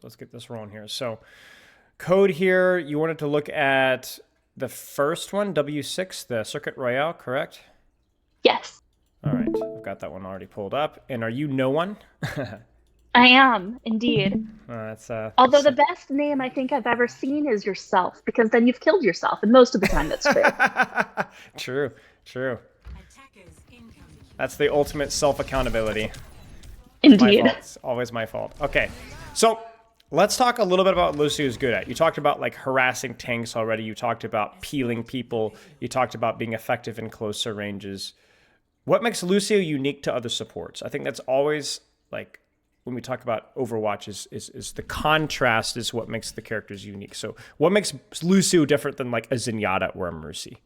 let's get this rolling here. So code here, you wanted to look at the first one, W6, the Circuit Royale, correct? Yes. All right, I've got that one already pulled up. And are you no one? I am, indeed. That's Although the best name I think I've ever seen is yourself, because then you've killed yourself, and most of the time that's true. True, true. That's the ultimate self-accountability. Indeed. My fault. It's always my fault. Okay, so let's talk a little bit about what Lucio's good at. You talked about like harassing tanks already. You talked about peeling people. You talked about being effective in closer ranges. What makes Lucio unique to other supports? I think that's always like when we talk about Overwatch is the contrast is what makes the characters unique. So what makes Lucio different than like a Zenyatta or a Mercy?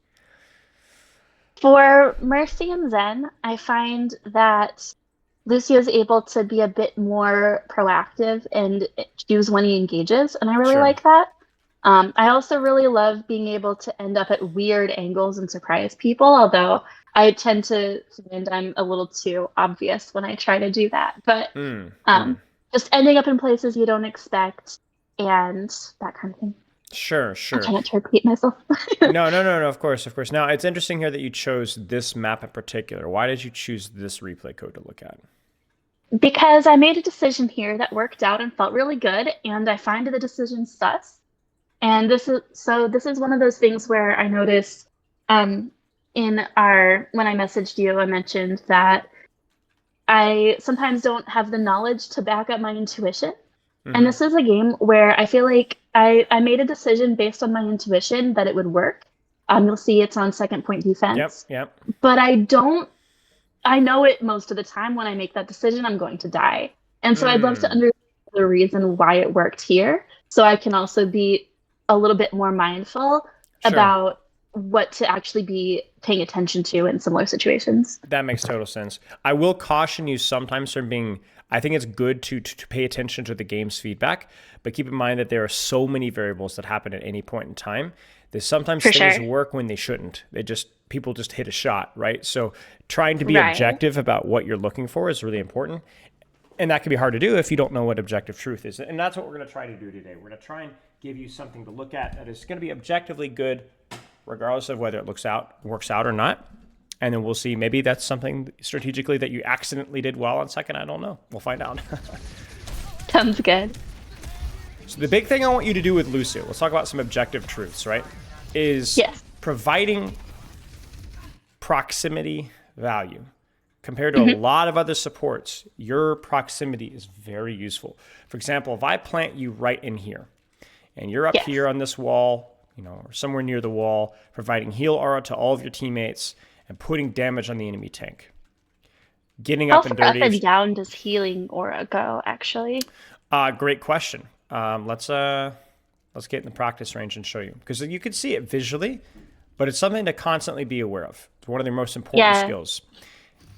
For Mercy and Zen, I find that Lucio is able to be a bit more proactive and choose when he engages, and I really Sure. like that. I also really love being able to end up at weird angles and surprise people, although I tend to find I'm a little too obvious when I try to do that. But just ending up in places you don't expect and that kind of thing. Sure, I'll sure. try not to repeat myself. No, of course, of course. Now, it's interesting here that you chose this map in particular. Why did you choose this replay code to look at? Because I made a decision here that worked out and felt really good, and I find the decision sus. And this is one of those things where I noticed in our when I messaged you, I mentioned that I sometimes don't have the knowledge to back up my intuition. And this is a game where I feel like I made a decision based on my intuition that it would work. You'll see it's on second point Yep, defense. yep. But I know it most of the time when I make that decision, I'm going to die. And so I'd love to understand the reason why it worked here. So I can also be a little bit more mindful Sure. about what to actually be paying attention to in similar situations. That makes total sense. I will caution you sometimes from being, I think it's good to pay attention to the game's feedback, but keep in mind that there are so many variables that happen at any point in time. There's sometimes For things sure. work when they shouldn't. People just hit a shot, right? So trying to be Right. objective about what you're looking for is really important. And that can be hard to do if you don't know what objective truth is. And that's what we're going to try to do today. We're going to try and give you something to look at that is going to be objectively good, regardless of whether it works out or not. And then we'll see, maybe that's something strategically that you accidentally did well on second. I don't know. We'll find out. Sounds good. So the big thing I want you to do with Lucio, let's talk about some objective truths, right? Is Yes. providing proximity value. Compared to a lot of other supports, your proximity is very useful. For example, if I plant you right in here, and you're up Yes. here on this wall, or somewhere near the wall, providing heal aura to all of your teammates and putting damage on the enemy tank. Getting up How and far up dirty. and down does healing aura go, actually? Great question. Let's get in the practice range and show you. Because you can see it visually, but it's something to constantly be aware of. It's one of the most important skills.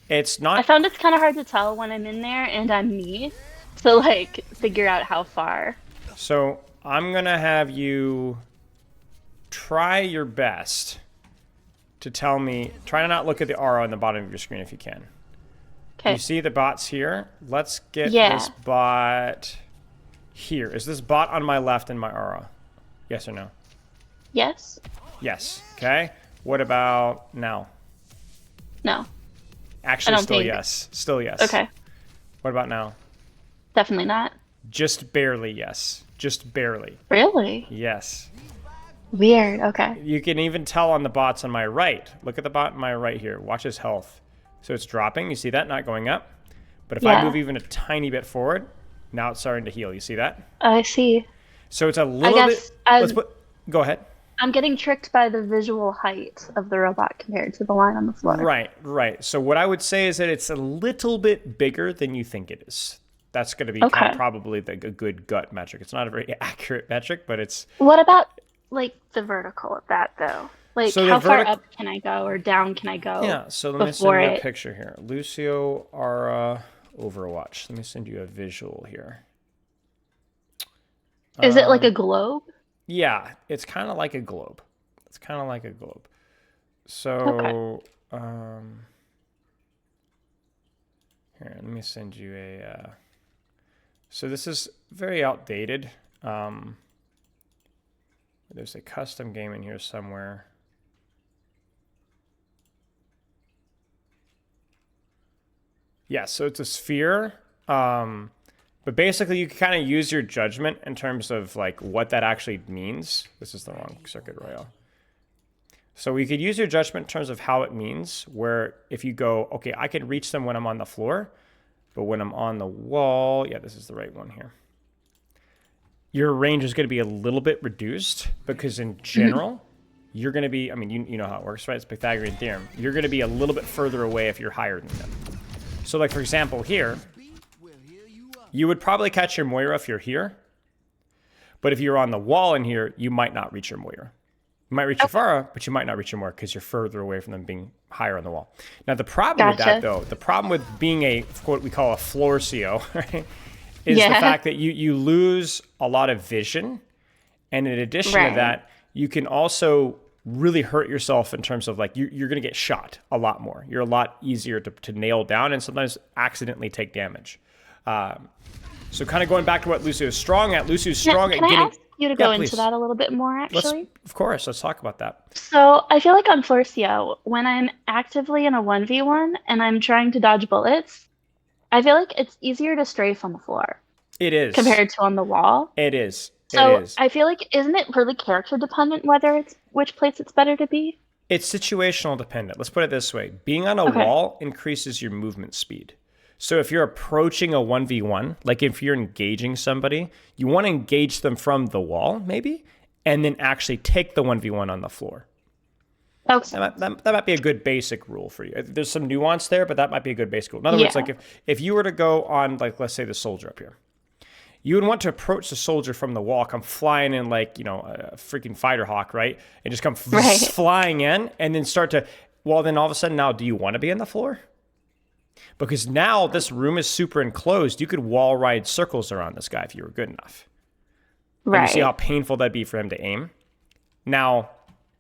It's not. I found it's kind of hard to tell when I'm in there and I'm me to like figure out how far. So I'm going to have you try your best to tell me. Try to not look at the aura on the bottom of your screen if you can. Okay. You see the bots here? Let's get this bot here. Is this bot on my left in my aura? Yes or no? Yes? Yes. Okay. What about now? No. Actually, still yes. Still yes. Okay. What about now? Definitely not. Just barely yes. Just barely. Really? Yes. Weird. Okay. You can even tell on the bots on my right. Look at the bot on my right here. Watch his health. So it's dropping. You see that? Not going up. But if I move even a tiny bit forward, now it's starting to heal. You see that? I see. So it's a little bit... Go ahead. I'm getting tricked by the visual height of the robot compared to the line on the floor. Right. So what I would say is that it's a little bit bigger than you think it is. That's going to be kind of probably a good gut metric. It's not a very accurate metric, but it's... What about like the vertical of that though? Like so how far up can I go or down can I go? Yeah, so let me send you a picture here. Lucio Aura Overwatch. Let me send you a visual here. Is it like a globe? Yeah, it's kind of like a globe. So, here, let me send you a... So this is very outdated. There's a custom game in here somewhere. Yeah, so it's a sphere. But basically, you can kind of use your judgment in terms of like what that actually means. This is the wrong Circuit Royale. So we could use your judgment in terms of how it means, where if you go, okay, I can reach them when I'm on the floor, but when I'm on the wall, yeah, this is the right one here. Your range is going to be a little bit reduced because in general, you're going to be, I mean, you know how it works, right? It's Pythagorean theorem. You're going to be a little bit further away if you're higher than them. So like, for example, here, you would probably catch your Moira if you're here. But if you're on the wall in here, you might not reach your Moira. You might reach your Farah, but you might not reach your Moira because you're further away from them being higher on the wall. Now, the problem with that, though, the problem with being a, what we call a floor CO, right, is the fact that you lose a lot of vision. And in addition to that, you can also really hurt yourself in terms of like you're going to get shot a lot more. You're a lot easier to nail down and sometimes accidentally take damage. So kind of going back to what Lucio is strong at, Lucio's strong at getting... Can I ask you to go into that a little bit more, actually? Of course, let's talk about that. So I feel like on Florcio, when I'm actively in a 1v1 and I'm trying to dodge bullets, I feel like it's easier to strafe on the floor. It is. Compared to on the wall. It is. So it is. I feel like, isn't it really character dependent whether it's which place it's better to be? It's situational dependent. Let's put it this way. Being on a wall increases your movement speed. So if you're approaching a 1v1, like if you're engaging somebody, you want to engage them from the wall, maybe, and then actually take the 1v1 on the floor. Okay. That might be a good basic rule for you. There's some nuance there, but that might be a good basic rule. In other words, like if you were to go on, like, let's say the soldier up here, you would want to approach the soldier from the wall, come flying in like, you know, a freaking fighter hawk, right? And just come flying in and then start to, well, then all of a sudden now, do you want to be on the floor? Because now this room is super enclosed. You could wall ride circles around this guy if you were good enough. Right. And you see how painful that'd be for him to aim? Now...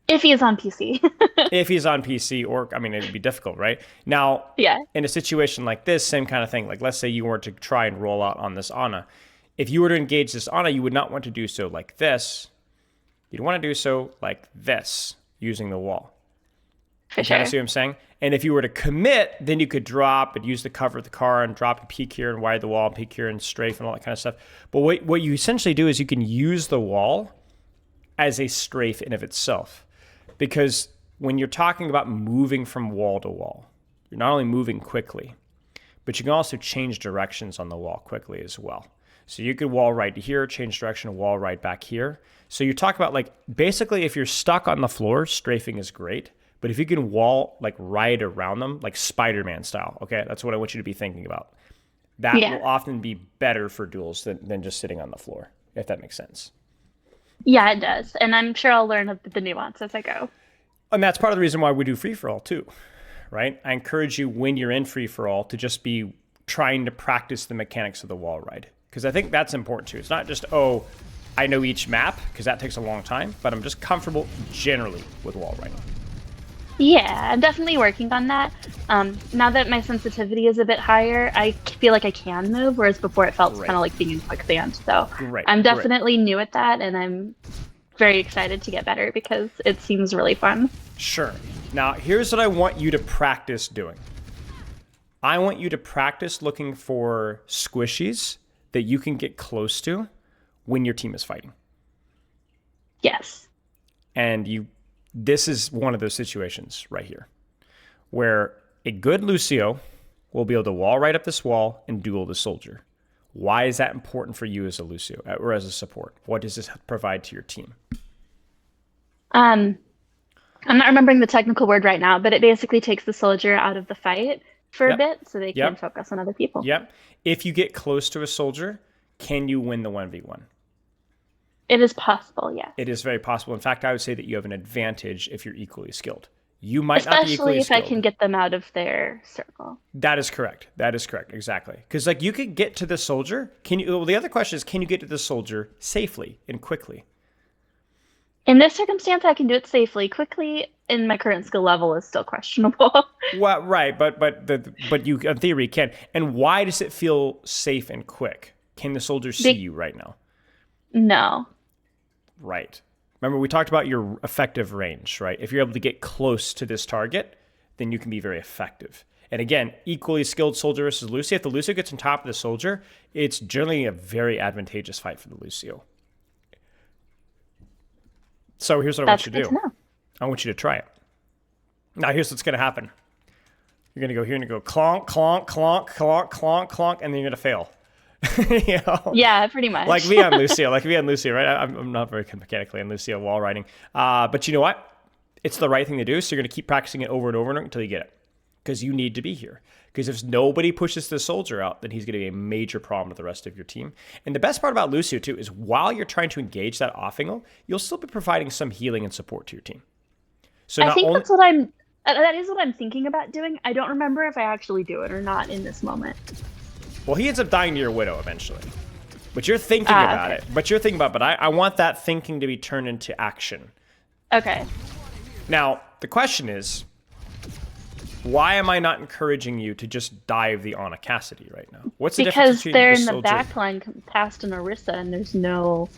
If he's on PC. If he's on PC, or, I mean, it'd be difficult, right? Now, in a situation like this, same kind of thing. Like, let's say you were to try and roll out on this Ana. If you were to engage this Ana, you would not want to do so like this. You'd want to do so like this, using the wall. You kind of see what I'm saying? And if you were to commit, then you could drop and use the cover of the car and drop and peek here and wide the wall and peek here and strafe and all that kind of stuff. But what you essentially do is you can use the wall as a strafe in of itself. Because when you're talking about moving from wall to wall, you're not only moving quickly, but you can also change directions on the wall quickly as well. So you could wall right to here, change direction, wall right back here. So you talk about, like, basically if you're stuck on the floor, strafing is great. But if you can wall, like, right around them, like Spider-Man style, okay? That's what I want you to be thinking about. That will often be better for duels than just sitting on the floor, if that makes sense. Yeah, it does. And I'm sure I'll learn the nuance as I go. And that's part of the reason why we do free-for-all too, right? I encourage you when you're in free-for-all to just be trying to practice the mechanics of the wall ride. Because I think that's important too. It's not just, oh, I know each map, because that takes a long time, but I'm just comfortable generally with wall riding. Yeah, I'm definitely working on that. Now that my sensitivity is a bit higher, I feel like I can move, whereas before it felt kind of like being in quicksand. So I'm definitely new at that, and I'm very excited to get better because it seems really fun. Sure. Now, here's what I want you to practice doing. I want you to practice looking for squishies that you can get close to when your team is fighting. Yes. And this is one of those situations right here where a good Lucio will be able to wall right up this wall and duel the soldier. Why is that important for you as a Lucio or as a support? What does this provide to your team? I'm not remembering the technical word right now, but it basically takes the soldier out of the fight for a bit so they can focus on other people. Yep. If you get close to a soldier, can you win the 1v1? It is possible, yes. It is very possible. In fact, I would say that you have an advantage if you're equally skilled. You might not be equally skilled. Especially if I can get them out of their circle. That is correct. That is correct. Exactly. Because like you could get to the soldier. Well, the other question is, can you get to the soldier safely and quickly? In this circumstance, I can do it safely. Quickly, in my current skill level, is still questionable. Well, right, but you in theory can. And why does it feel safe and quick? Can the soldier see you right now? No. Right. Remember, we talked about your effective range, right? If you're able to get close to this target, then you can be very effective. And again, equally skilled soldier versus Lucio. If the Lucio gets on top of the soldier, it's generally a very advantageous fight for the Lucio. So here's what I want you to do. I want you to try it. Now here's what's going to happen. You're going to go here and you go clonk, clonk, clonk, clonk, clonk, clonk, and then you're going to fail. You know? Yeah, pretty much. Like me on Lucio, right? I'm not very mechanically on Lucio wall riding. But you know what? It's the right thing to do. So you're going to keep practicing it over and over until you get it. Because you need to be here. Because if nobody pushes the soldier out, then he's going to be a major problem with the rest of your team. And the best part about Lucio, too, is while you're trying to engage that off angle, you'll still be providing some healing and support to your team. So I think that is what I'm thinking about doing. I don't remember if I actually do it or not in this moment. Well, he ends up dying to your widow eventually. But you're thinking about it. But I want that thinking to be turned into action. Okay. Now, the question is, why am I not encouraging you to just dive the Anna Cassidy right now? What's the difference between because they're in the back line past an Orisa, and there's no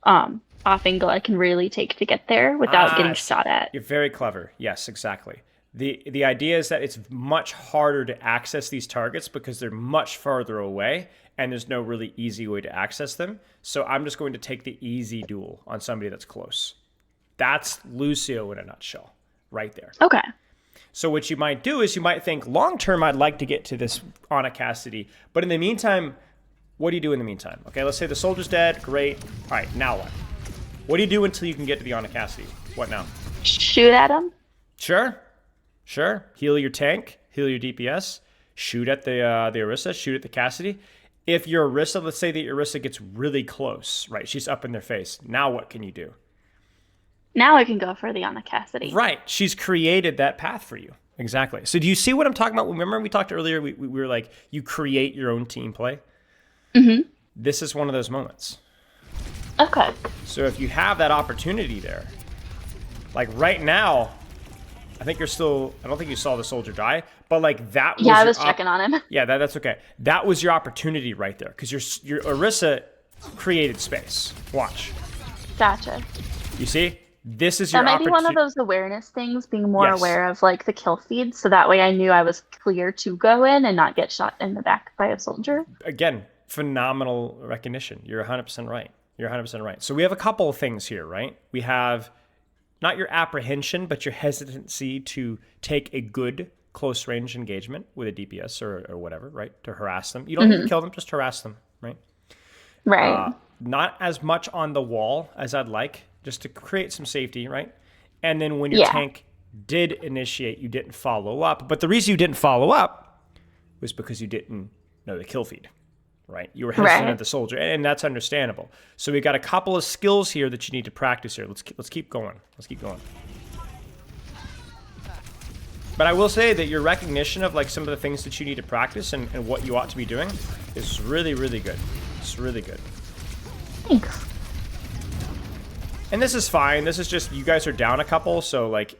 off angle I can really take to get there without getting shot at. You're very clever. Yes, exactly. The idea is that it's much harder to access these targets because they're much farther away, and there's no really easy way to access them. So I'm just going to take the easy duel on somebody that's close. That's Lucio in a nutshell, right there. Okay. So what you might do is you might think, long term, I'd like to get to this Anna Cassidy. But in the meantime, what do you do in the meantime? Okay, let's say the soldier's dead. Great. All right, now what? What do you do until you can get to the Anna Cassidy? What now? Shoot at him? Sure. Heal your tank. Heal your DPS. Shoot at the Orisa. Shoot at the Cassidy. If your Orisa, let's say the Orisa gets really close, right? She's up in their face. Now what can you do? Now I can go for the Anna Cassidy. Right. She's created that path for you. Exactly. So do you see what I'm talking about? Remember we talked earlier, we were like, you create your own team play? Mm-hmm. This is one of those moments. Okay. So if you have that opportunity there, like right now, I think you're still, I don't think you saw the soldier die, but like that was I was checking on him. Yeah, that's okay. That was your opportunity right there because your Orisa created space. Watch. Gotcha. You see? This is your opportunity. That might be one of those awareness things, being more aware of like the kill feed, so that way I knew I was clear to go in and not get shot in the back by a soldier. Again, phenomenal recognition. You're 100% right. You're 100% right. So we have a couple of things here, right? We have not your apprehension, but your hesitancy to take a good close range engagement with a DPS or whatever, right? To harass them. You don't need to kill them, just harass them, right? Right. Not as much on the wall as I'd like, just to create some safety, right? And then when your tank did initiate, you didn't follow up. But the reason you didn't follow up was because you didn't know the kill feed, right? You were hesitant at the soldier, and that's understandable. So we got a couple of skills here that you need to practice here. Let's keep going. Let's keep going. But I will say that your recognition of like some of the things that you need to practice and what you ought to be doing is really, really good. It's really good. Thanks. And this is fine. This is just, you guys are down a couple, so like,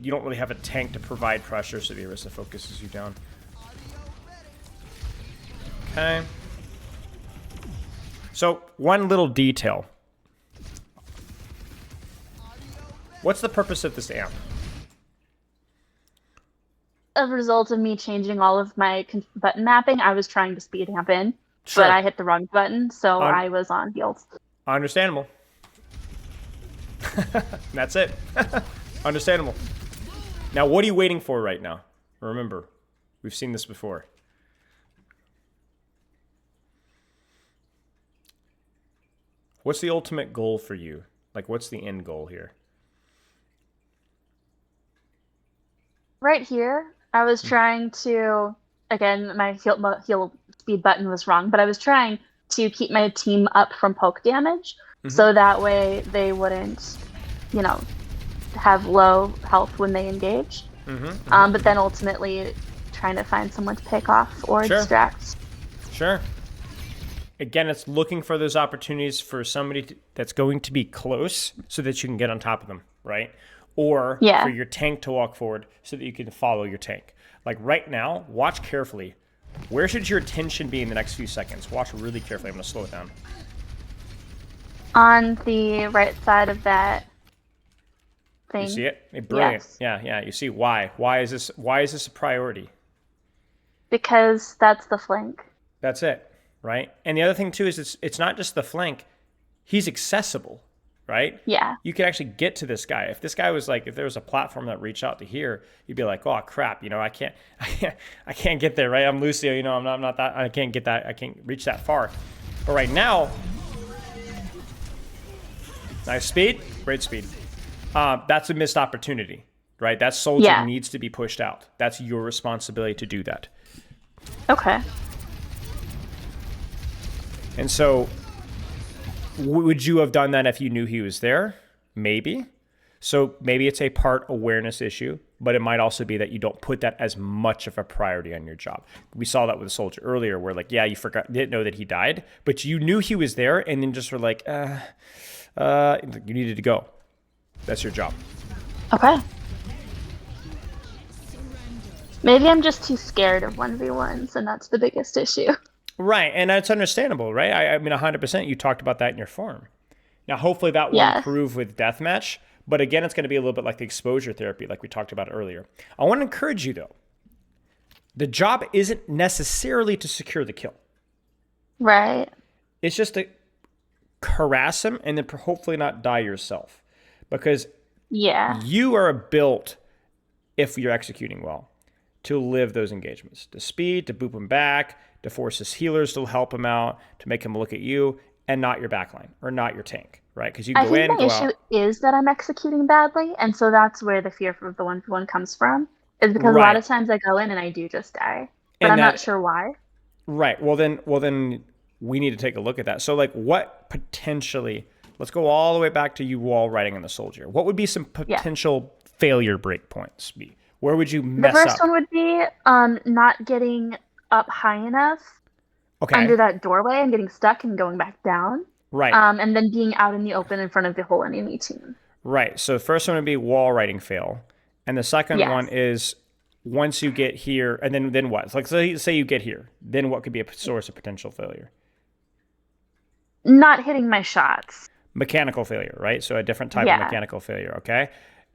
you don't really have a tank to provide pressure, so the Orisa focuses you down. Okay. So, one little detail. What's the purpose of this amp? A result of me changing all of my button mapping, I was trying to speed amp in, but I hit the wrong button, so I was on heals. Understandable. That's it. Understandable. Now, what are you waiting for right now? Remember, we've seen this before. What's the ultimate goal for you? Like, what's the end goal here? Right here, I was trying to, again, my heal speed button was wrong, but I was trying to keep my team up from poke damage, so that way they wouldn't, have low health when they engage. But then ultimately trying to find someone to pick off or distract. Sure. Again, it's looking for those opportunities for somebody that's going to be close so that you can get on top of them, right? Or for your tank to walk forward so that you can follow your tank. Like right now, watch carefully. Where should your attention be in the next few seconds? Watch really carefully. I'm going to slow it down. On the right side of that thing. You see it? Brilliant. Yes. Yeah. You see why? Why is this a priority? Because that's the flank. That's it, right? And the other thing too is it's not just the flank. He's accessible, right? Yeah. You could actually get to this guy. If this guy was like, if there was a platform that reached out to here, you'd be like, oh crap, I can't get there, right? I'm Lucio, I'm not that, I can't get that, I can't reach that far. But right now, nice speed, great speed. That's a missed opportunity, right? That soldier needs to be pushed out. That's your responsibility to do that. Okay. And so, would you have done that if you knew he was there? Maybe. So maybe it's a part awareness issue, but it might also be that you don't put that as much of a priority on your job. We saw that with the soldier earlier where like, yeah, you didn't know that he died, but you knew he was there and then just were like, you needed to go. That's your job. Okay. Maybe I'm just too scared of 1v1s, and that's the biggest issue. Right, and that's understandable, right? I mean, 100%, you talked about that in your forum. Now, hopefully that will improve with deathmatch, but again, it's going to be a little bit like the exposure therapy like we talked about earlier. I want to encourage you, though. The job isn't necessarily to secure the kill. Right. It's just to harass him and then hopefully not die yourself. Because you are built, if you're executing well, to live those engagements. To speed, to boop him back, to force his healers to help him out, to make him look at you, and not your backline, or not your tank, right? Because you go in, go out. I think the issue is that I'm executing badly, and so that's where the fear of the 1v1 comes from, is because a lot of times I go in and I do just die. But I'm not sure why. Right. Well then we need to take a look at that. So like what potentially, let's go all the way back to you wall riding on the soldier. What would be some potential failure breakpoints be? Where would you mess up? The first one would be not getting up high enough under that doorway and getting stuck and going back down. Right. And then being out in the open in front of the whole enemy team. Right. So the first one would be wall riding fail. And the second one is once you get here, and then what? Like say you get here, then what could be a source of potential failure? Not hitting my shots. Mechanical failure, right? So a different type of mechanical failure, okay?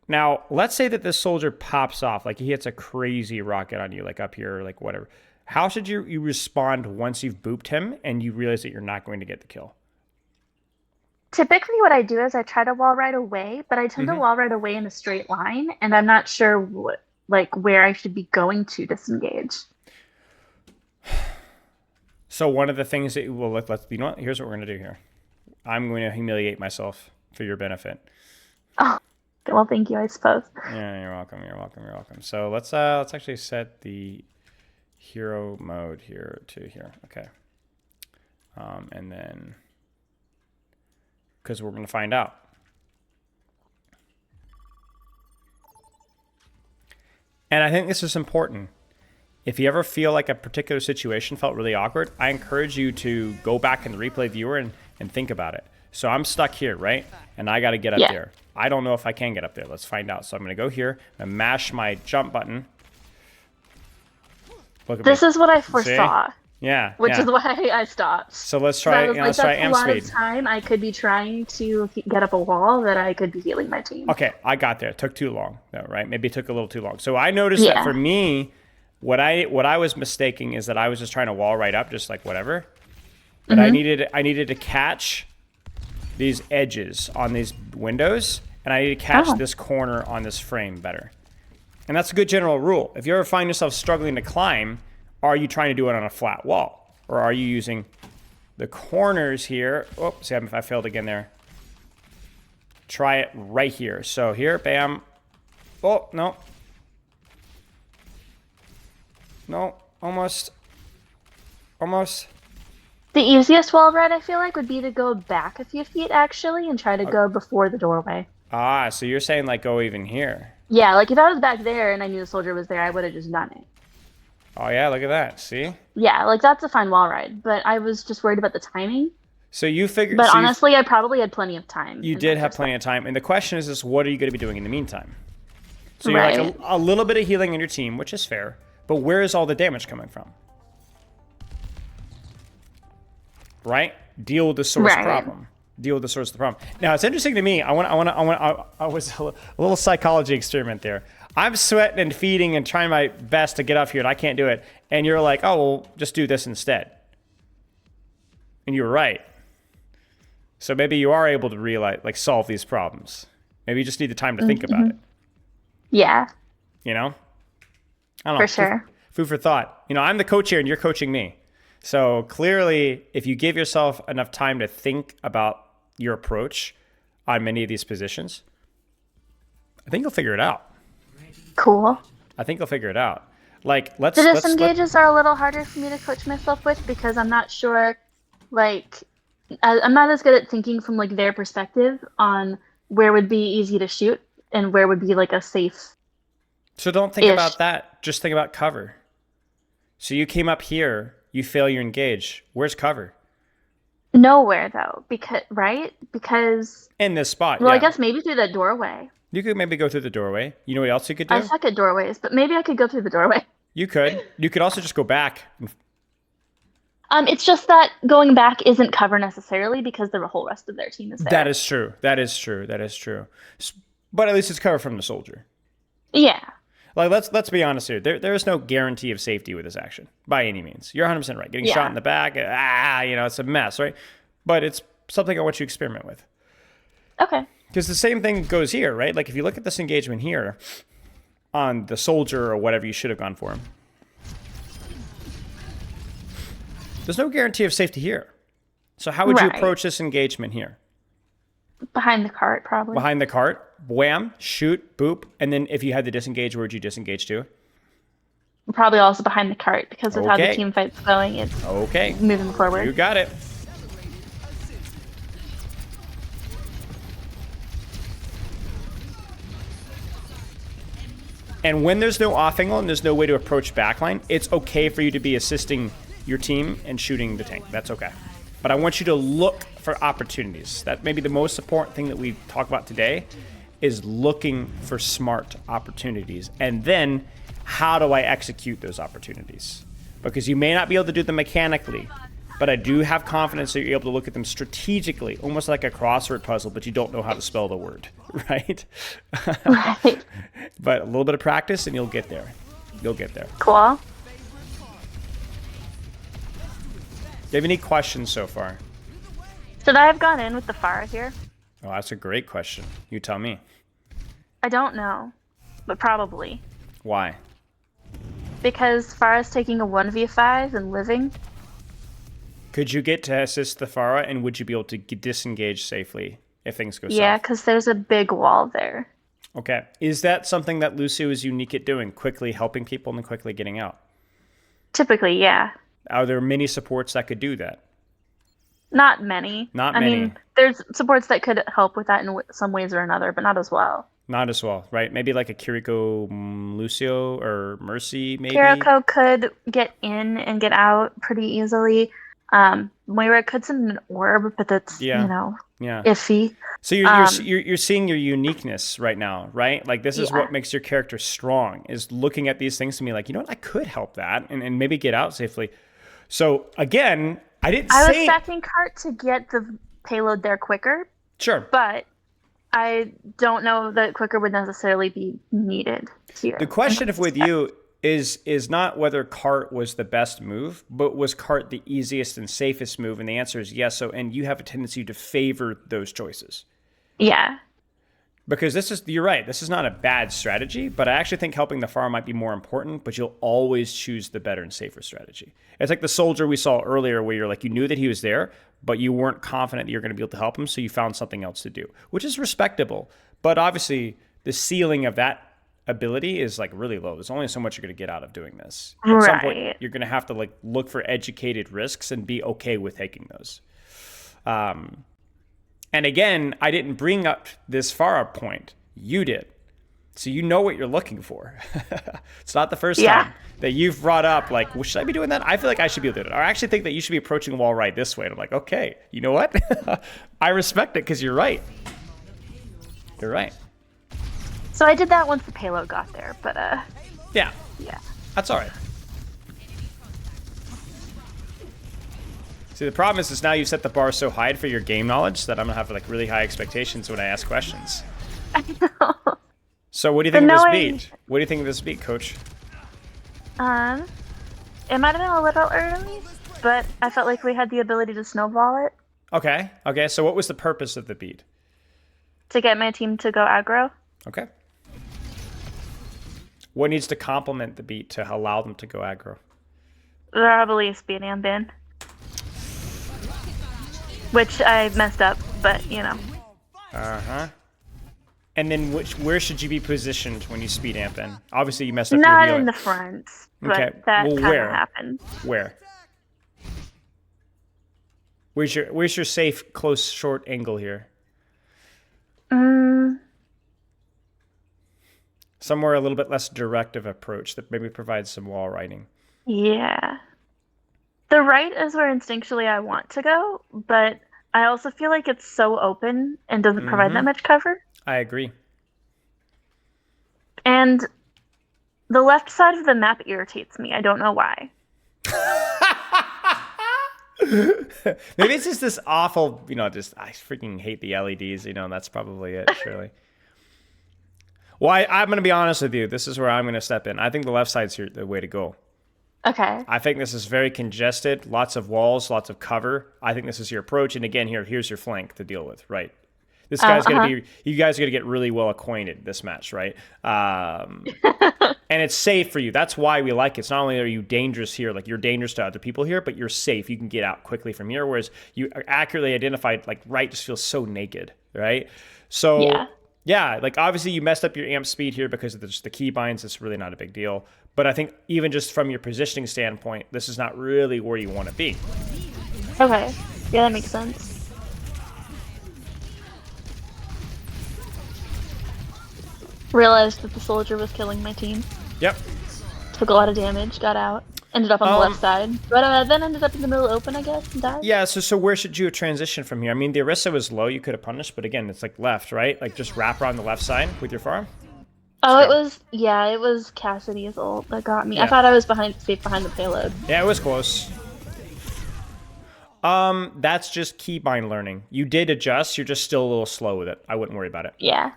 Now, let's say that this soldier pops off, like he hits a crazy rocket on you, like up here, or like whatever. How should you respond once you've booped him and you realize that you're not going to get the kill? Typically what I do is I try to wall ride away, but I tend to wall ride away in a straight line, and I'm not sure where I should be going to disengage. So one of the things that, well, let's you know what? Here's what we're going to do here. I'm going to humiliate myself for your benefit. Oh, well, thank you, I suppose. Yeah, you're welcome. You're welcome. You're welcome. So let's actually set the hero mode here to here. Okay. And then, because we're going to find out. And I think this is important. If you ever feel like a particular situation felt really awkward, I encourage you to go back in the replay viewer and think about it. So I'm stuck here, right? And I got to get up there. I don't know if I can get up there. Let's find out. So I'm going to go here and mash my jump button. Look at this is what I foresaw. See? Yeah. Which is why I stopped. So let's try, let's try amp speed. That's a lot of time I could be trying to get up a wall that I could be healing my team. Okay, I got there. It took too long, though, right? Maybe it took a little too long. So I noticed that for me, what I was mistaking is that I was just trying to wall right up, just like whatever. But I needed to catch these edges on these windows, and I need to catch this corner on this frame better. And that's a good general rule. If you ever find yourself struggling to climb, are you trying to do it on a flat wall? Or are you using the corners here? Oh, see, I failed again there. Try it right here. So here, bam. Oh, no. No, almost. Almost. The easiest wall ride, I feel like, would be to go back a few feet, actually, and try to go before the doorway. Ah, so you're saying, like, go even here. Yeah, like, if I was back there and I knew the soldier was there, I would have just done it. Oh, yeah, look at that. See? Yeah, like, that's a fine wall ride, but I was just worried about the timing. So you figured... But honestly, I probably had plenty of time. You did have plenty of time, and the question is what are you going to be doing in the meantime? So you're like a little bit of healing in your team, which is fair, but where is all the damage coming from? right? Deal with the source Right. problem. Deal with the source of the problem. Now, it's interesting to me. I was a little psychology experiment there. I'm sweating and feeding and trying my best to get up here, and I can't do it. And you're like, oh, well, just do this instead. And you were right. So maybe you are able to realize, like, solve these problems. Maybe you just need the time to think about it. Yeah, You know? I don't know. for sure. Food for thought. You know, I'm the coach here and you're coaching me. So clearly, if you give yourself enough time to think about your approach on many of these positions, I think you'll figure it out. Cool. I think you'll figure it out. Like, let's The let's disengages are a little harder for me to coach myself with because I'm not sure, like, I'm not as good at thinking from like their perspective on where would be easy to shoot and where would be like a safe. So don't think about that. Just think about cover. So you came up here, you fail your engage. Where's cover? Nowhere though, because In this spot. well, yeah. I guess maybe through that doorway. You could maybe go through the doorway. You know what else you could do? I suck at doorways, but maybe I could go through the doorway. You could. You could also just go back. It's just that going back isn't cover necessarily because the whole rest of their team is there. That is true. That is true. That is true. But at least it's cover from the soldier. Yeah. Like, let's be honest here. There is no guarantee of safety with this action by any means. You're 100% right. Getting shot in the back, it's a mess, right? But it's something I want you to experiment with. Okay. Because the same thing goes here, right? Like, if you look at this engagement here on the soldier or whatever you should have gone for him, there's no guarantee of safety here. So how would you approach this engagement here? Behind the cart, probably. Behind the cart, wham, shoot, boop, and then if you had to disengage, where'd you disengage to? Probably also behind the cart because of how the team fight's going. It's moving forward. You got it. And when there's no off angle and there's no way to approach backline, it's okay for you to be assisting your team and shooting the tank. That's okay. But I want you to look for opportunities. That may be the most important thing that we talk about today is looking for smart opportunities. And then how do I execute those opportunities? Because you may not be able to do them mechanically, but I do have confidence that you're able to look at them strategically, almost like a crossword puzzle, but you don't know how to spell the word, right? Right. But a little bit of practice and you'll get there. You'll get there. Cool. Do you have any questions so far? Should I have gone in with the Farah here? Oh, that's a great question. You tell me. I don't know, but probably. Why? Because Farah's taking a 1v5 and living. Could you get to assist the Farah, and would you be able to disengage safely if things go south? Yeah, because there's a big wall there. Okay. Is that something that Lucio is unique at doing, quickly helping people and then quickly getting out? Typically, yeah. Are there many supports that could do that? Not many. Not I many. mean, there's supports that could help with that in some ways or another, but not as well. Not as well, right? Maybe like a Kiriko, Lucio, or Mercy, maybe? Kiriko could get in and get out pretty easily. Moira could send an orb, but that's, iffy. So you're seeing your uniqueness right now, right? Like, this is what makes your character strong, is looking at these things to me like, you know what, I could help that and maybe get out safely. So again, I was stacking cart to get the payload there quicker. Sure. But I don't know that quicker would necessarily be needed here. The question with you is not whether cart was the best move, but was cart the easiest and safest move? And the answer is yes. So, and you have a tendency to favor those choices. Yeah. Because you're right, this is not a bad strategy, but I actually think helping the farm might be more important, but you'll always choose the better and safer strategy. It's like the soldier we saw earlier where you're like, you knew that he was there, but you weren't confident that you're going to be able to help him, so you found something else to do, which is respectable. But obviously, the ceiling of that ability is like really low. There's only so much you're going to get out of doing this. At some point, you're going to have to like look for educated risks and be okay with taking those. And again, I didn't bring up this Farah point. You did. So you know what you're looking for. It's not the first time that you've brought up, like, well, should I be doing that? I feel like I should be able to do it. Or I actually think that you should be approaching the wall right this way. And I'm like, okay, you know what? I respect it because you're right. You're right. So I did that once the payload got there, but Yeah. That's all right. See, the problem is now you set the bar so high for your game knowledge that I'm gonna have like really high expectations when I ask questions. I know. So what do you think of this beat? What do you think of this beat, Coach? It might have been a little early, but I felt like we had the ability to snowball it. Okay. Okay. So what was the purpose of the beat? To get my team to go aggro. Okay. What needs to complement the beat to allow them to go aggro? Probably speed and bin. Which I messed up, but you know. Uh-huh. And then where should you be positioned when you speed amp in? Obviously you messed up Not your healing. in the front, but okay. that well, kind of happened. Where? Where's your safe close short angle here? Somewhere a little bit less directive approach that maybe provides some wall riding. Yeah. The right is where instinctually I want to go, but I also feel like it's so open and doesn't provide that much cover. I agree. And the left side of the map irritates me. I don't know why. Maybe it's just this awful, I freaking hate the LEDs, and that's probably it, surely. Well, I'm going to be honest with you. This is where I'm going to step in. I think the left side's the way to go. Okay. I think this is very congested, lots of walls, lots of cover. I think this is your approach. And again, here's your flank to deal with, right? This guy's going to be, you guys are going to get really well acquainted this match, right? And it's safe for you. That's why we like it. It's not only are you dangerous here, like you're dangerous to other people here, but you're safe. You can get out quickly from here. Whereas you accurately identified, like right just feels so naked, right? So yeah, like obviously you messed up your amp speed here because of the key binds. It's really not a big deal. But I think even just from your positioning standpoint, this is not really where you want to be. Okay. Yeah, that makes sense. Realized that the soldier was killing my team. Yep. Took a lot of damage, got out. Ended up on the left side. But then ended up in the middle open, I guess, and died. Yeah, so where should you transition from here? I mean, the Orisa was low. You could have punished, but again, it's like left, right? Like just wrap around the left side with your farm. Oh, it was Cassidy's ult that got me. Yeah. I thought I was safe behind the payload. Yeah, it was close. That's just keybind learning. You did adjust. You're just still a little slow with it. I wouldn't worry about it. Yeah.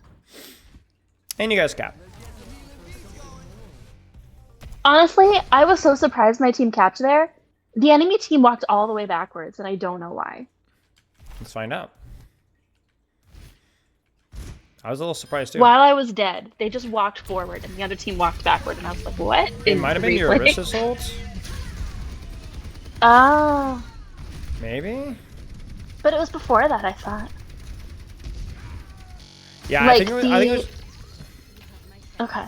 And you guys cap. Honestly, I was so surprised my team capped there. The enemy team walked all the way backwards, and I don't know why. Let's find out. I was a little surprised too. While I was dead, they just walked forward, and the other team walked backward, and I was like, what? It might have been your Orisa's ult. Oh. Maybe? But it was before that, I thought. Yeah, like I think it was... Okay.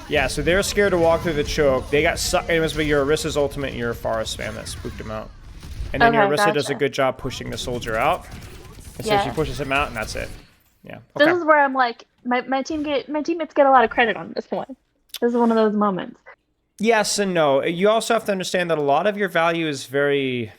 Yeah, so they're scared to walk through the choke. They got sucked. It must be your Orisa's ultimate and your Pharah spam that spooked him out. And then your Orisa does a good job pushing the soldier out. And so she pushes him out, and that's it. Yeah. Okay. This is where I'm like, my teammates get a lot of credit on this one. This is one of those moments. Yes and no. You also have to understand that a lot of your value is very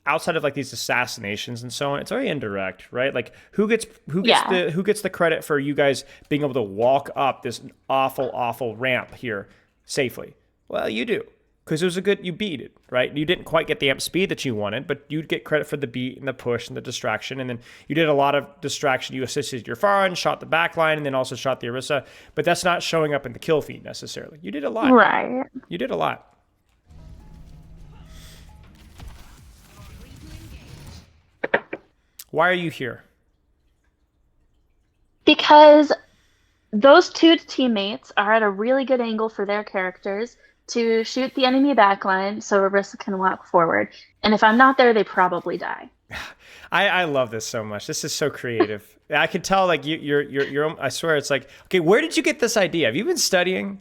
outside of like these assassinations and so on. It's very indirect, right? Like who gets the credit for you guys being able to walk up this awful ramp here safely? Well, you do. Because it was you beat it, right? You didn't quite get the amp speed that you wanted, but you'd get credit for the beat and the push and the distraction. And then you did a lot of distraction. You assisted your Pharah and shot the back line and then also shot the Orisa. But that's not showing up in the kill feed necessarily. You did a lot. Right. You did a lot. Why are you here? Because those two teammates are at a really good angle for their characters to shoot the enemy backline so Orisa can walk forward. And if I'm not there, they probably die. I love this so much. This is so creative. I can tell, like, you're I swear, it's like, okay, where did you get this idea? Have you been studying?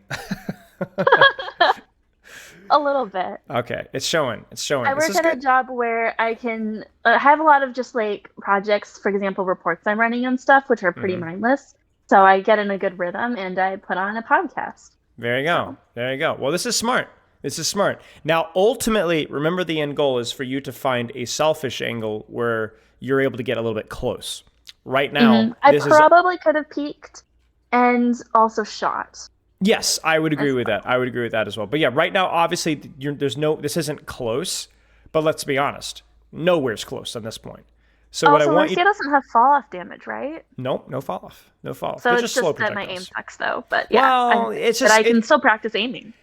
A little bit. Okay, it's showing. I work at a job where I can have a lot of just like projects, for example, reports I'm running and stuff, which are pretty mindless. So I get in a good rhythm and I put on a podcast. There you go. There you go. Well, this is smart. This is smart. Now, ultimately, remember the end goal is for you to find a selfish angle where you're able to get a little bit close. Right now, I probably could have peeked and also shot. Yes, I would agree with that. I would agree with that as well. But yeah, right now, obviously, this isn't close. But let's be honest. Nowhere's close on this point. So what I Also, want Lucio doesn't have fall off damage, right? Nope, no fall off. No fall off. So They're it's slow just that my aim projectiles. sucks, though. But yeah, Well, it's just but I can still practice aiming.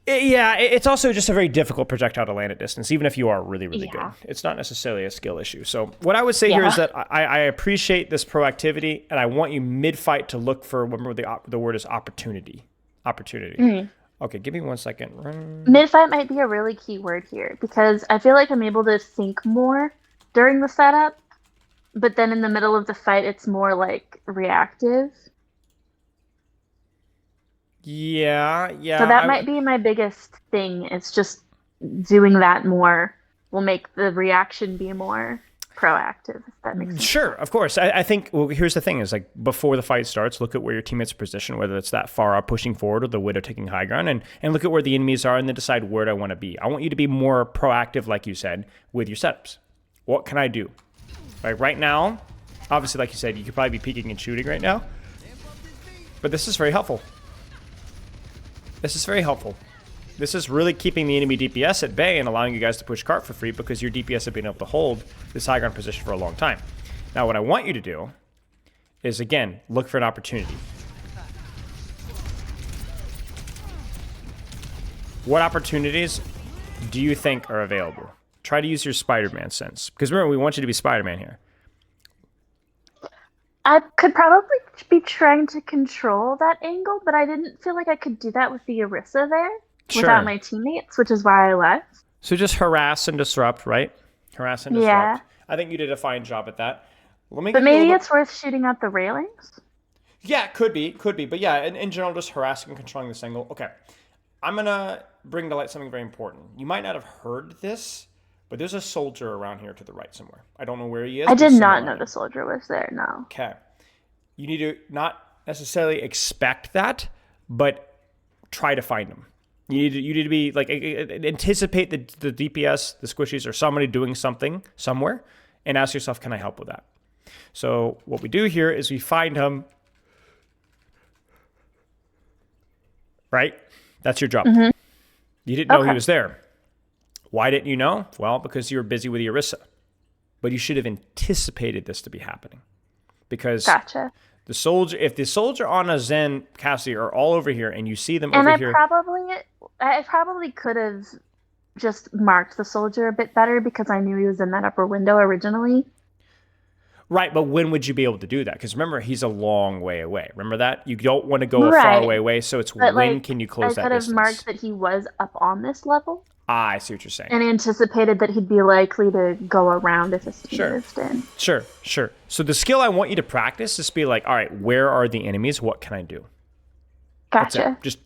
It's also just a very difficult projectile to land at distance, even if you are really, really good. It's not necessarily a skill issue. So what I would say here is that I appreciate this proactivity, and I want you mid-fight to look for, remember the word is opportunity. Opportunity. Okay, give me 1 second. Mid-fight might be a really key word here, because I feel like I'm able to think more during the setup, but then in the middle of the fight, it's more like reactive. Yeah. So that might be my biggest thing. It's just doing that more will make the reaction be more proactive, if that makes sense. Sure, of course. I think, well, here's the thing is like before the fight starts, look at where your teammates are positioned, whether it's that far up pushing forward or the Widow taking high ground, and look at where the enemies are and then decide where do I want to be. I want you to be more proactive, like you said, with your setups. What can I do? Like right now, obviously, like you said, you could probably be peeking and shooting right now, but this is very helpful. This is very helpful. This is really keeping the enemy DPS at bay and allowing you guys to push cart for free because your DPS have been able to hold this high ground position for a long time. Now, what I want you to do is, again, look for an opportunity. What opportunities do you think are available? Try to use your Spider-Man sense. Because remember, we want you to be Spider-Man here. I could probably be trying to control that angle, but I didn't feel like I could do that with the Orisa there without my teammates, which is why I left. So just harass and disrupt, right? Harass and disrupt. I think you did a fine job at that. But maybe it's worth shooting out the railings? Yeah, could be. But yeah, in general, just harassing and controlling this angle. Okay, I'm going to bring to light something very important. You might not have heard this, but there's a soldier around here to the right somewhere. I don't know where he is. I did not know the soldier was there, no. Okay. You need to not necessarily expect that, but try to find him. You need to be like anticipate the DPS, the squishies, or somebody doing something somewhere, and ask yourself, can I help with that? So what we do here is we find him. Right? That's your job. You didn't know he was there. Why didn't you know? Well, because you were busy with Orisa. But you should have anticipated this to be happening. Because the soldier, if the soldier on a Zen Cassie are all over here and you see them over here. I probably could have just marked the soldier a bit better because I knew he was in that upper window originally. Right, but when would you be able to do that? Because remember, he's a long way away. Remember that? You don't want to go a far away, so it's when can you close that distance? I could have marked that he was up on this level. I see what you're saying. And anticipated that he'd be likely to go around if his team moved in. Sure. So the skill I want you to practice is be like, all right, where are the enemies? What can I do? Gotcha. Just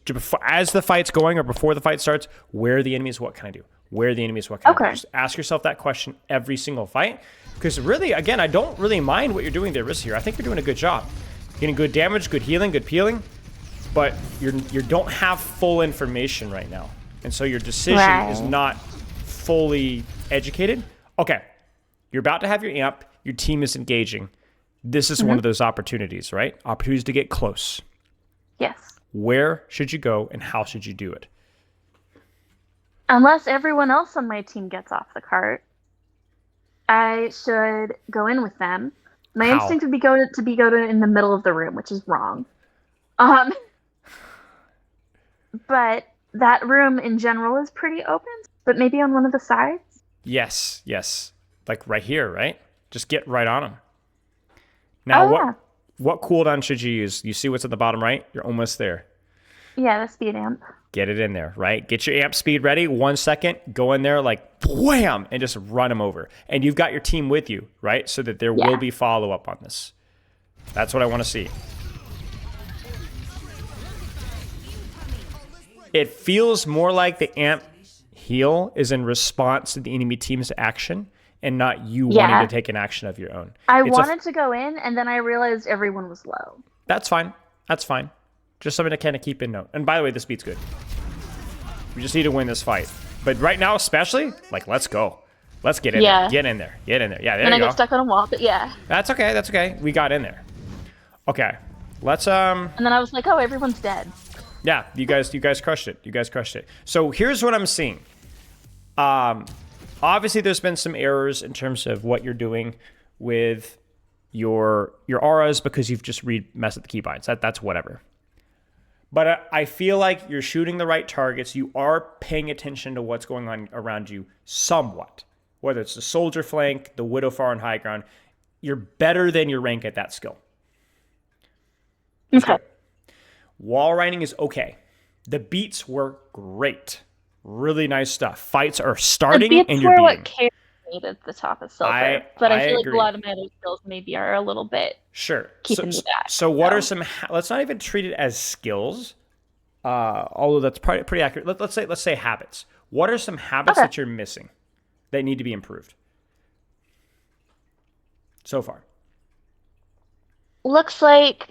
as the fight's going or before the fight starts, where are the enemies? What can I do? Where are the enemies? What can I do? Just ask yourself that question every single fight. Because really, again, I don't really mind what you're doing there, Riss, here. I think you're doing a good job. Getting good damage, good healing, good peeling. But you don't have full information right now. And so your decision is not fully educated. Okay, you're about to have your amp. Your team is engaging. This is one of those opportunities, right? Opportunities to get close. Yes. Where should you go and how should you do it? Unless everyone else on my team gets off the cart, I should go in with them. My instinct would be go to in the middle of the room, which is wrong. But that room in general is pretty open, but maybe on one of the sides? Yes. Like right here, right? Just get right on them. Now, what cooldown should you use? You see what's at the bottom right? You're almost there. Yeah, the speed amp. Get it in there, right? Get your amp speed ready. 1 second, go in there like wham, and just run them over. And you've got your team with you, right? So that there will be follow-up on this. That's what I want to see. It feels more like the amp heal is in response to the enemy team's action and not you wanting to take an action of your own. I wanted to go in, and then I realized everyone was low. That's fine. Just something to kind of keep in note. And by the way, this beat's good. We just need to win this fight. But right now, especially, like, let's go. Let's get in there. Get in there. Yeah, there you go. And I got stuck on a wall, but That's okay. We got in there. Okay. Let's And then I was like, oh, everyone's dead. Yeah, you guys crushed it. So here's what I'm seeing. A obviously there's been some errors in terms of what you're doing with your auras because you've just messed up the keybinds. That's whatever. But I feel like you're shooting the right targets. You are paying attention to what's going on around you somewhat. Whether it's the soldier flank, the widow far and high ground, you're better than your rank at that skill. Okay. Wall riding is okay. The beats were great. Really nice stuff. Fights are starting The and beats you're were beating. what carried me at the top of silver. I feel like agree. a lot of my other skills maybe are a little bit Sure. keeping me back. So what are some? Let's not even treat it as skills, although that's pretty accurate. Let's say habits. What are some habits that you're missing that need to be improved so far? Looks like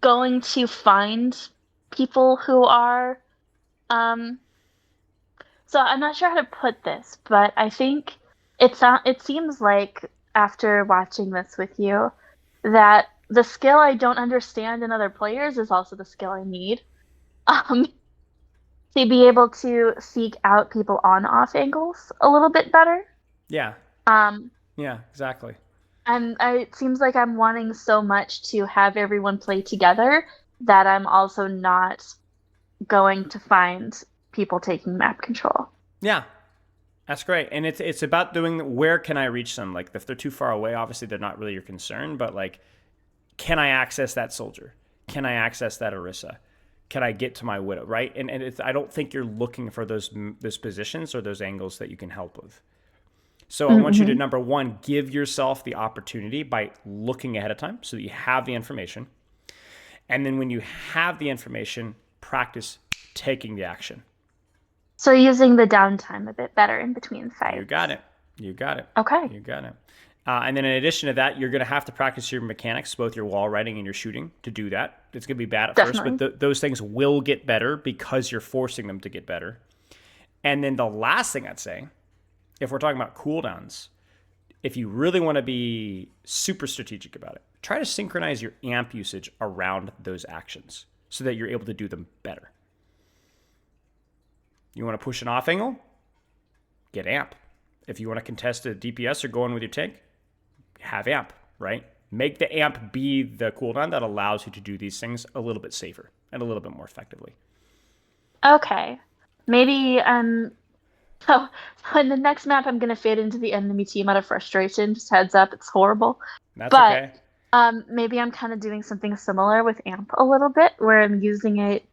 going to find people who are so I'm not sure how to put this, but I think it seems like after watching this with you that the skill I don't understand in other players is also the skill I need um to be able to seek out people on off angles a little bit better. Yeah. um Yeah. Exactly. And it seems like I'm wanting so much to have everyone play together that I'm also not going to find people taking map control. Yeah. That's great. And it's about doing where can I reach them? Like if they're too far away, obviously they're not really your concern, but like, can I access that soldier? Can I access that Orisa? Can I get to my widow? Right. And I don't think you're looking for those positions or those angles that you can help with. So I want you to, number one, give yourself the opportunity by looking ahead of time so that you have the information. And then when you have the information, practice taking the action. So using the downtime a bit better in between fights. You got it. You got it. Okay. You got it. And then in addition to that, you're going to have to practice your mechanics, both your wall riding and your shooting, to do that. It's going to be bad at first, but those things will get better because you're forcing them to get better. And then the last thing I'd say, if we're talking about cooldowns, if you really want to be super strategic about it, try to synchronize your amp usage around those actions so that you're able to do them better. You want to push an off angle? Get amp. If you want to contest a DPS or go in with your tank, have amp, right? Make the amp be the cooldown that allows you to do these things a little bit safer and a little bit more effectively. Okay. Maybe so in the next map, I'm going to fade into the enemy team out of frustration. Just heads up, it's horrible. That's okay. Maybe I'm kind of doing something similar with AMP a little bit, where I'm using it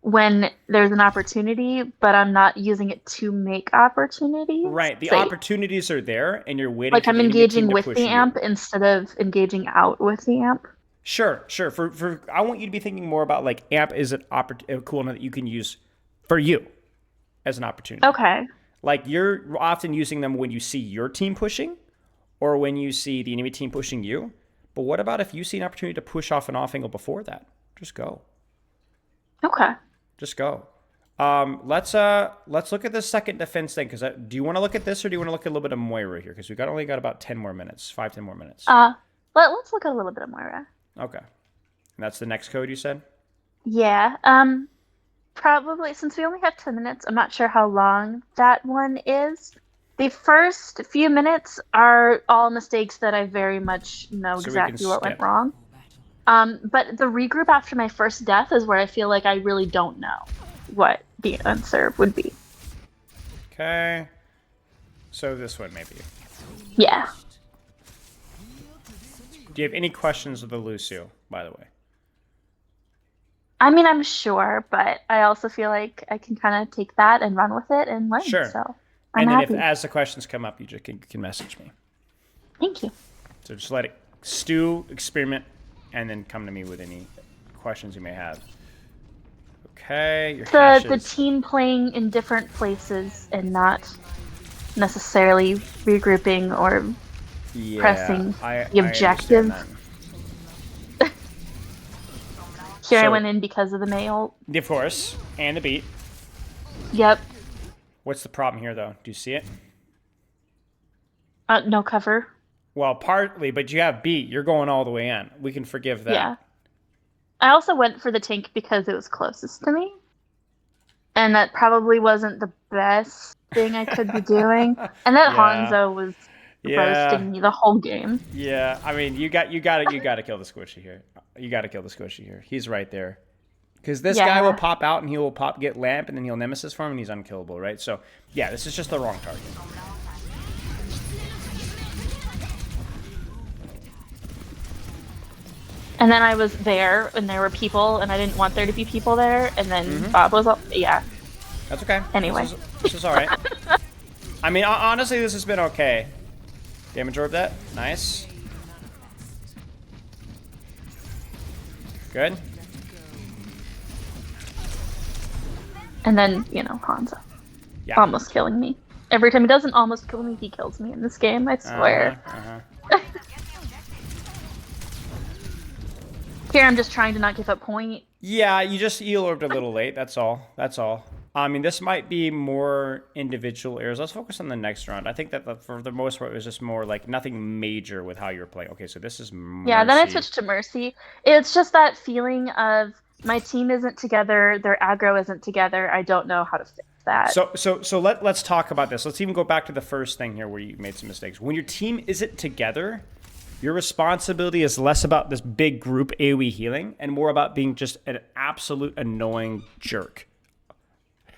when there's an opportunity, but I'm not using it to make opportunities. Right. The opportunities are there, and you're waiting. Like I'm engaging with the AMP instead of engaging out with the AMP. Sure. For I want you to be thinking more about like AMP is a cooldown that you can use for you as an opportunity. Okay. Like you're often using them when you see your team pushing or when you see the enemy team pushing you. But what about if you see an opportunity to push off an off angle before that? Just go. Okay. Just go. Let's look at the second defense thing. Because do you want to look at this or do you want to look at a little bit of Moira here? Because we've only got about 10 more minutes, 5-10 more minutes. Let's look at a little bit of Moira. Okay. And that's the next code you said? Yeah. Probably, since we only have 10 minutes, I'm not sure how long that one is. The first few minutes are all mistakes that I very much know exactly what went wrong. But the regroup after my first death is where I feel like I really don't know what the answer would be. Okay. So this one, maybe. Yeah. Do you have any questions with the Lucio, by the way? I mean, I'm sure, but I also feel like I can kind of take that and run with it and learn. Sure. So I'm happy. If as the questions come up, you just can message me. Thank you. So just let it stew, experiment, and then come to me with any questions you may have. Okay. The team playing in different places and not necessarily regrouping or pressing the objective. Here I went in because of the male. Of course. And the beat. Yep. What's the problem here, though? Do you see it? No cover. Well, partly, but you have beat. You're going all the way in. We can forgive that. Yeah. I also went for the tank because it was closest to me. And that probably wasn't the best thing I could be doing. And that Yeah. Hanzo was Yeah. roasting me the whole game. Yeah. I mean, you got to kill the squishy here. You got to kill the squishy here. He's right there. Because this guy will Yeah. pop out and he will get lamp and then he'll nemesis farm and he's unkillable, right? So yeah, this is just the wrong target. And then I was there, and there were people, and I didn't want there to be people there. And then Bob was, yeah. That's okay. Anyway. This is all right. I mean, honestly, this has been okay. Damage orb that. Nice. Good. And then, you know, Hanzo. Yeah. Almost killing me. Every time he doesn't almost kill me, he kills me in this game, I swear. Here, I'm just trying to not give up point. Yeah, you just eel-orbed a little late. That's all. That's all. I mean, this might be more individual errors. Let's focus on the next round. I think that for the most part, it was just more like nothing major with how you're playing. Okay, so this is Mercy. Yeah, then I switched to Mercy. It's just that feeling of my team isn't together, their aggro isn't together. I don't know how to fix that. So let's talk about this. Let's even go back to the first thing here where you made some mistakes. When your team isn't together, your responsibility is less about this big group AoE healing and more about being just an absolute annoying jerk.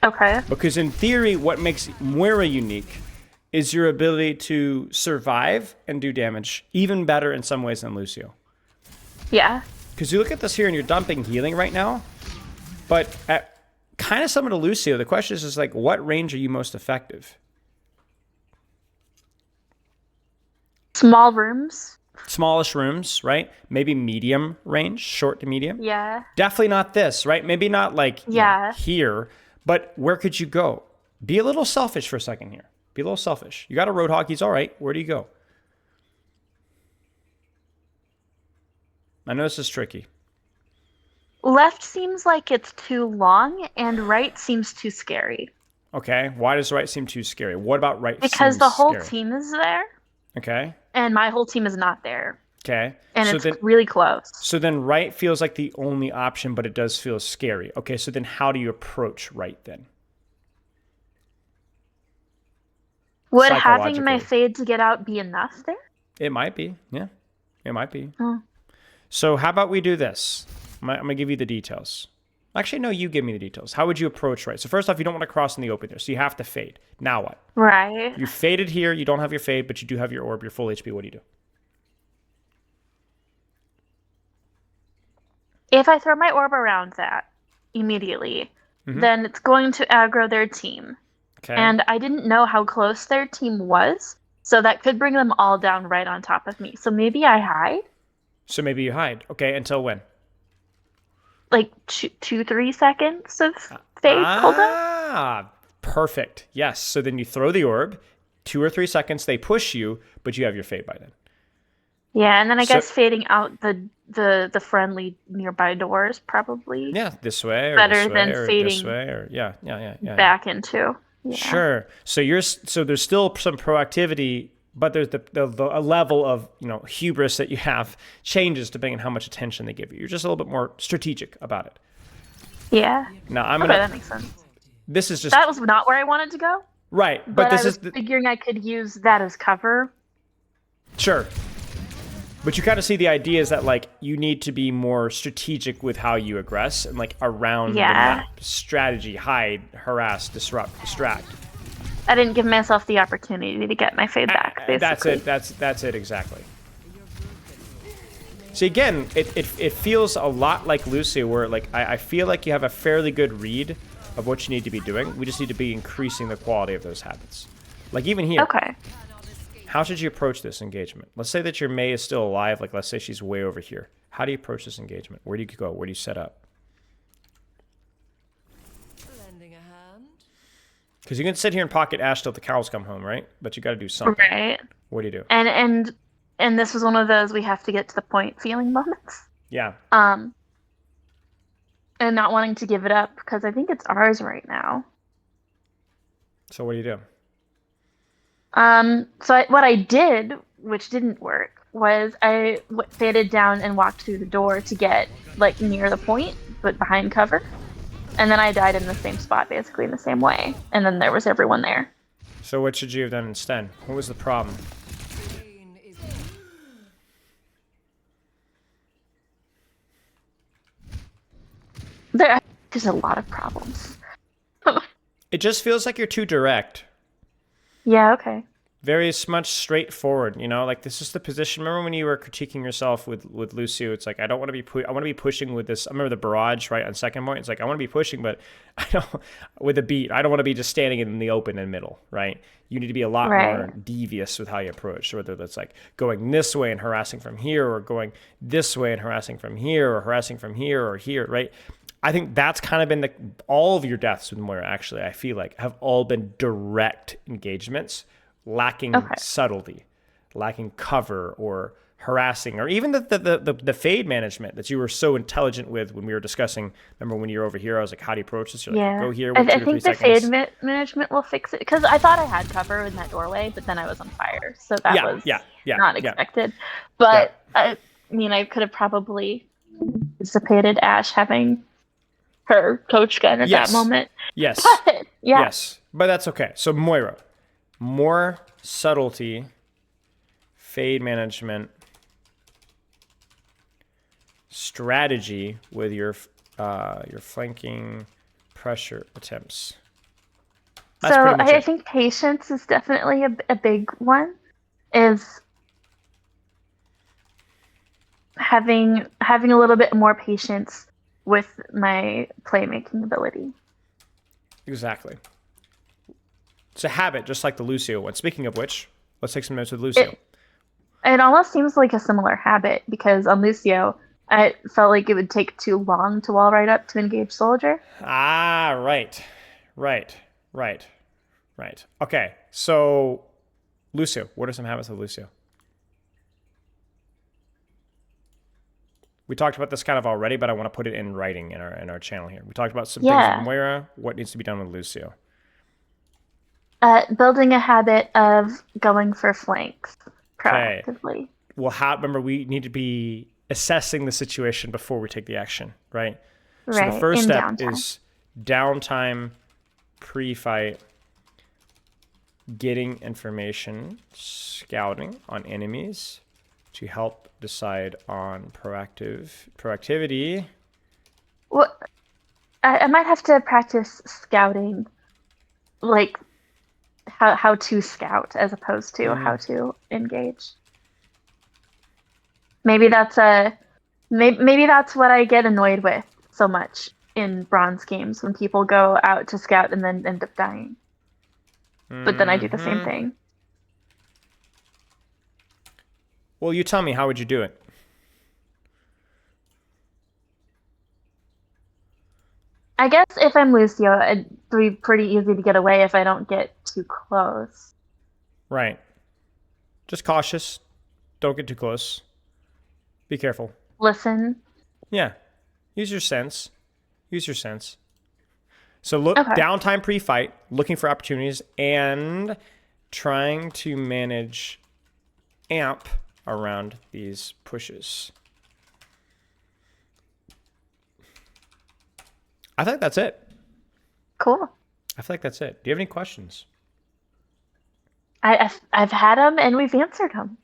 Okay. Because in theory, what makes Moira unique is your ability to survive and do damage even better in some ways than Lucio. Yeah. Because you look at this here and you're dumping healing right now, but at kind of similar to Lucio, the question is like, what range are you most effective? Small rooms. Smallish rooms, right? Maybe medium range, short to medium. Yeah. Definitely not this, right? Maybe not like here, but where could you go? Be a little selfish for a second here. Be a little selfish. You got a Roadhog, he's all right. Where do you go? I know this is tricky. Left seems like it's too long, and right seems too scary. Okay, why does right seem too scary? What about right because seems the whole scary? team is there, Okay. and my whole team is not there. Okay. And so it's then, really close. So then right feels like the only option, but it does feel scary. Okay, so then how do you approach right then? Would having my fade to get out be enough there? It might be. Yeah, it might be. Oh. So how about we do this? I'm going to give you the details. Actually, no, you give me the details. How would you approach right? So first off, you don't want to cross in the open there, so you have to fade. Now what? Right. You faded here. You don't have your fade, but you do have your orb, your full HP. What do you do? If I throw my orb around that immediately, then it's going to aggro their team. Okay. And I didn't know how close their team was, so that could bring them all down right on top of me. So maybe I hide? So maybe you hide. Okay, until when? Like 2-3 seconds of fade cooldown? Perfect. Yes. So then you throw the orb, 2 or 3 seconds, they push you, but you have your fade by then. Yeah, and then I guess fading out the friendly nearby doors probably. Yeah, this way or better this way than or fading this way or yeah. back into. Yeah. Sure. So there's still some proactivity, but there's a level of hubris that you have changes depending on how much attention they give you. You're just a little bit more strategic about it. Yeah. Now that makes sense. This is just that was not where I wanted to go. Right, but this I was figuring I could use that as cover. Sure. But you kind of see the idea is that like you need to be more strategic with how you aggress and like around the map. Strategy, hide, harass, disrupt, distract. I didn't give myself the opportunity to get my fade back, basically. That's it exactly. See, again, it feels a lot like Lucio, where like I feel like you have a fairly good read of what you need to be doing. We just need to be increasing the quality of those habits. Like even here. Okay. How should you approach this engagement? Let's say that your Mei is still alive. Like, let's say she's way over here. How do you approach this engagement? Where do you go? Where do you set up? Because you can sit here and pocket Ash till the cows come home, right? But you got to do something. Right. What do you do? And this was one of those we have to get to the point feeling moments. Yeah. And not wanting to give it up because I think it's ours right now. So what do you do? What I did, which didn't work, was I faded down and walked through the door to get like near the point, but behind cover. And then I died in the same spot, basically in the same way. And then there was everyone there. So what should you have done instead? What was the problem? There's a lot of problems. It just feels like you're too direct. Yeah, okay. Very much straightforward, like this is the position. Remember when you were critiquing yourself with Lucio? It's like I don't want to be I want to be pushing with this. I remember the barrage right on second point. It's like I want to be pushing, but I don't with a beat. I don't want to be just standing in the open and middle, right? You need to be a lot more devious with how you approach. So whether that's like going this way and harassing from here, or going this way and harassing from here, or harassing from here or here, right? I think that's kind of been all of your deaths with Moira. Actually, I feel like have all been direct engagements, lacking subtlety, lacking cover, or harassing, or even the fade management that you were so intelligent with when we were discussing. Remember when you were over here, I was like, how do you approach this? You're like, go here, wait 2 to 3 seconds. I think the fade management will fix it, because I thought I had cover in that doorway, but then I was on fire, so that was not expected. But I mean, I could have probably anticipated Ash having her coach gun at that moment. Yes. But, yes. But that's okay. So Moira, more subtlety, fade management, strategy with your flanking pressure attempts. That's so pretty much I think patience is definitely a big one. Is having a little bit more patience with my playmaking ability. Exactly. It's a habit, just like the Lucio one. Speaking of which, let's take some notes with Lucio. It almost seems like a similar habit, because on Lucio, I felt like it would take too long to wall right up to engage soldier. Ah, right. Okay, so Lucio, what are some habits of Lucio? We talked about this kind of already, but I want to put it in writing in our channel here. We talked about some things with Moira. What needs to be done with Lucio? Building a habit of going for flanks proactively. Okay. Well, remember, we need to be assessing the situation before we take the action, right? So the first step is downtime, pre-fight, getting information, scouting on enemies to help decide on proactivity. Well, I might have to practice scouting, like how to scout as opposed to how to engage. Maybe that's what I get annoyed with so much in bronze games, when people go out to scout and then end up dying. But then I do the same thing. Well, you tell me, how would you do it? I guess if I'm Lucio, it'd be pretty easy to get away if I don't get too close. Right. Just cautious. Don't get too close. Be careful. Listen. Yeah. Use your sense. So look, downtime pre-fight, looking for opportunities, and trying to manage amp around these pushes. I think that's it. Cool. I feel like that's it. Do you have any questions? I've had them and we've answered them.